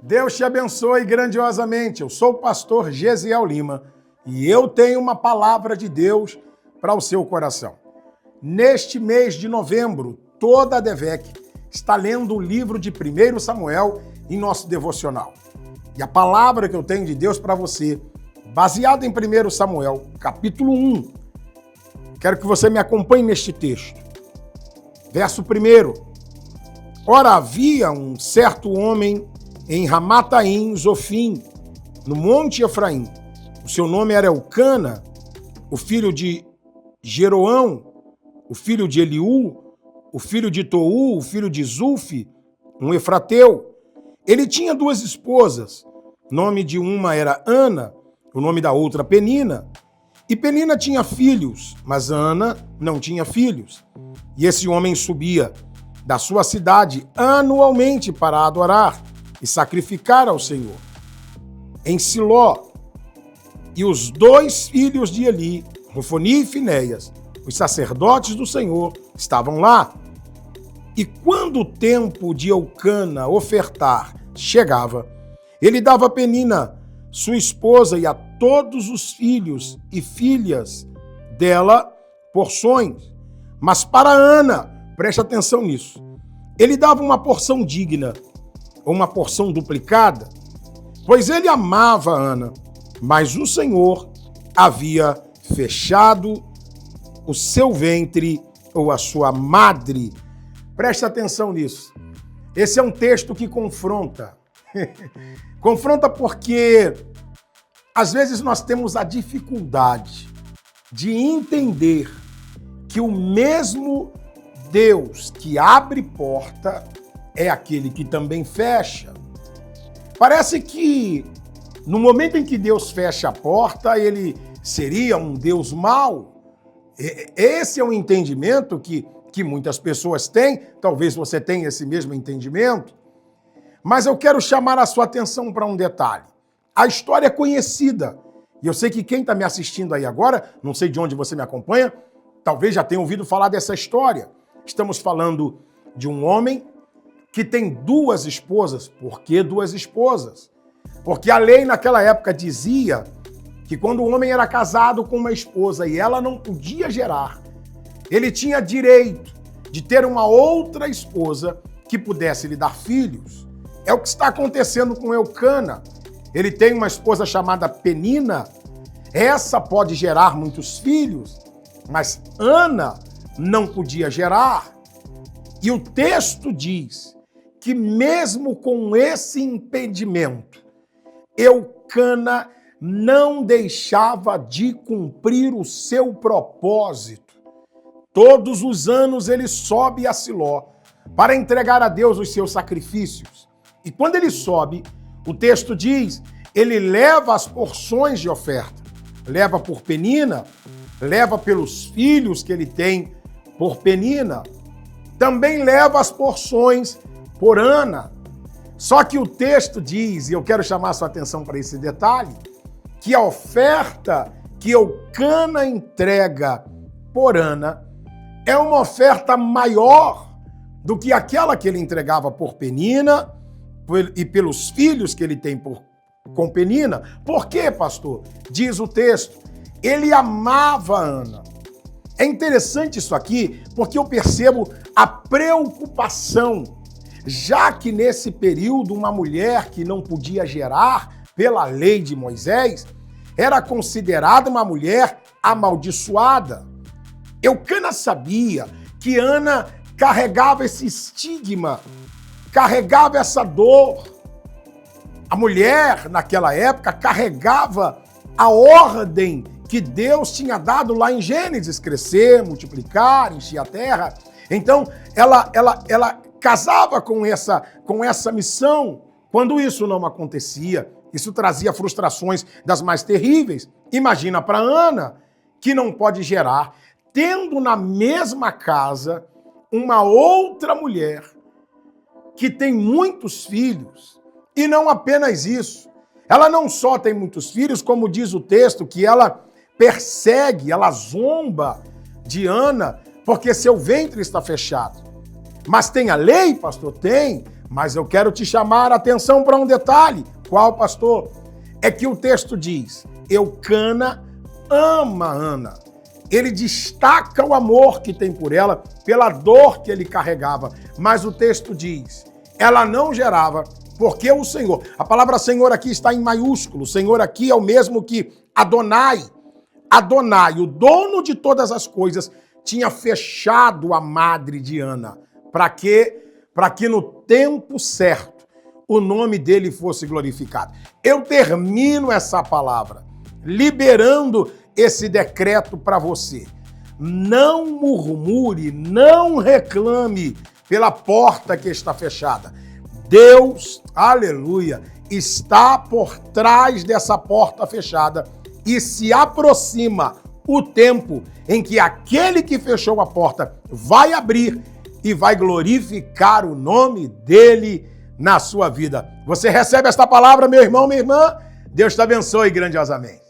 Deus te abençoe grandiosamente. Eu sou o pastor Gesiel Lima e eu tenho uma palavra de Deus para o seu coração. Neste mês de novembro, toda a DEVEC está lendo o livro de 1 Samuel em nosso devocional. E a palavra que eu tenho de Deus para você, baseada em 1 Samuel, capítulo 1, quero que você me acompanhe neste texto. Verso 1. Ora, havia um certo homem em Ramataim, Zofim, no monte Efraim. O seu nome era Elcana, o filho de Jeroão, o filho de Eliú, o filho de Tou, o filho de Zulfi, um efrateu. Ele tinha duas esposas. O nome de uma era Ana, o nome da outra Penina. E Penina tinha filhos, mas Ana não tinha filhos. E esse homem subia da sua cidade anualmente para adorar e sacrificar ao Senhor em Siló. E os dois filhos de Eli, Rofoni e Finéias, os sacerdotes do Senhor, estavam lá. E quando o tempo de Elcana ofertar chegava, ele dava a Penina, sua esposa, e a todos os filhos e filhas dela porções. Mas para Ana, preste atenção nisso, ele dava uma porção digna, ou uma porção duplicada, pois ele amava Ana, mas o Senhor havia fechado o seu ventre, ou a sua madre. Preste atenção nisso. Esse é um texto que confronta. Confronta porque, às vezes, nós temos a dificuldade de entender que o mesmo Deus que abre porta é aquele que também fecha. Parece que no momento em que Deus fecha a porta, ele seria um Deus mau. Esse é um entendimento que muitas pessoas têm, talvez você tenha esse mesmo entendimento, mas eu quero chamar a sua atenção para um detalhe. A história é conhecida, e eu sei que quem está me assistindo aí agora, não sei de onde você me acompanha, talvez já tenha ouvido falar dessa história. Estamos falando de um homem que tem duas esposas. Por que duas esposas? Porque a lei naquela época dizia que quando o homem era casado com uma esposa e ela não podia gerar, ele tinha direito de ter uma outra esposa que pudesse lhe dar filhos. É o que está acontecendo com Elcana. Ele tem uma esposa chamada Penina. Essa pode gerar muitos filhos, mas Ana não podia gerar. E o texto diz que mesmo com esse impedimento, Elcana não deixava de cumprir o seu propósito. Todos os anos ele sobe a Siló para entregar a Deus os seus sacrifícios. E quando ele sobe, o texto diz, ele leva as porções de oferta. Leva por Penina, leva pelos filhos que ele tem por Penina. Também leva as porções por Ana. Só que o texto diz, e eu quero chamar a sua atenção para esse detalhe, que a oferta que Elcana entrega por Ana é uma oferta maior do que aquela que ele entregava por Penina e pelos filhos que ele tem com Penina. Por quê, pastor? Diz o texto, ele amava Ana. É interessante isso aqui, porque eu percebo a preocupação, já que nesse período uma mulher que não podia gerar pela lei de Moisés era considerada uma mulher amaldiçoada. Elcana sabia que Ana carregava esse estigma, carregava essa dor. A mulher, naquela época, carregava a ordem que Deus tinha dado lá em Gênesis, crescer, multiplicar, encher a terra. Então, ela casava com essa missão. Quando isso não acontecia, isso trazia frustrações das mais terríveis. Imagina para Ana, que não pode gerar, tendo na mesma casa uma outra mulher que tem muitos filhos. E não apenas isso. Ela não só tem muitos filhos, como diz o texto, que ela persegue, ela zomba de Ana, porque seu ventre está fechado. Mas tem a lei, pastor? Tem, Mas eu quero te chamar a atenção para um detalhe. Qual, pastor? É que o texto diz, Eucana ama Ana. Ele destaca o amor que tem por ela, pela dor que ele carregava. Mas o texto diz, ela não gerava, porque o Senhor, a palavra Senhor aqui está em maiúsculo, o Senhor aqui é o mesmo que Adonai. Adonai, o dono de todas as coisas, tinha fechado a madre de Ana. Para quê? Para que no tempo certo o nome dele fosse glorificado. Eu termino essa palavra liberando esse decreto para você. Não murmure, não reclame pela porta que está fechada. Deus, aleluia, está por trás dessa porta fechada e se aproxima o tempo em que aquele que fechou a porta vai abrir e vai glorificar o nome dele na sua vida. Você recebe esta palavra, meu irmão, minha irmã? Deus te abençoe grandiosamente.